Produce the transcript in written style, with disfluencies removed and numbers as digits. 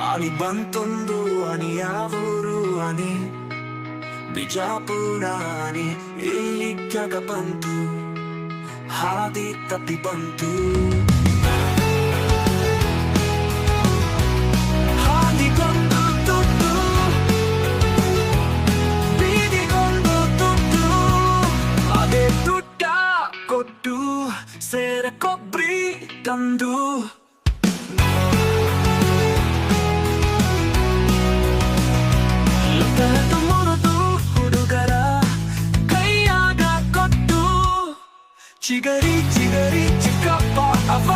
ಆನಿ ಬಂತೊಂದು ಅನಿ ಯಾವೂರು ಅನಿ ಬಿಜಾಪುರ ಅನಿ ಇಲ್ಲಿ ಜಗ ಬಂತು ಹಾದಿ ತಪ್ಪಿ ಬಂತು ಹಾದಿಗೊಂದು ತುತ್ತು ಬೀದಿಗೊಂದು ತುತ್ತು ಅದೇ ದುಡ್ಡ ಕೊಟ್ಟು ಸೇರ ಕೊಬ್ಬರಿ ತಂದು ಮುರಿದು ಹುಡುಗರ ಕೈಯಾಗ ಕೊಟ್ಟು ಚಿಗರಿ ಚಿಗರಿ ಚಿಕ್ಕಪ್ಪ ಅವ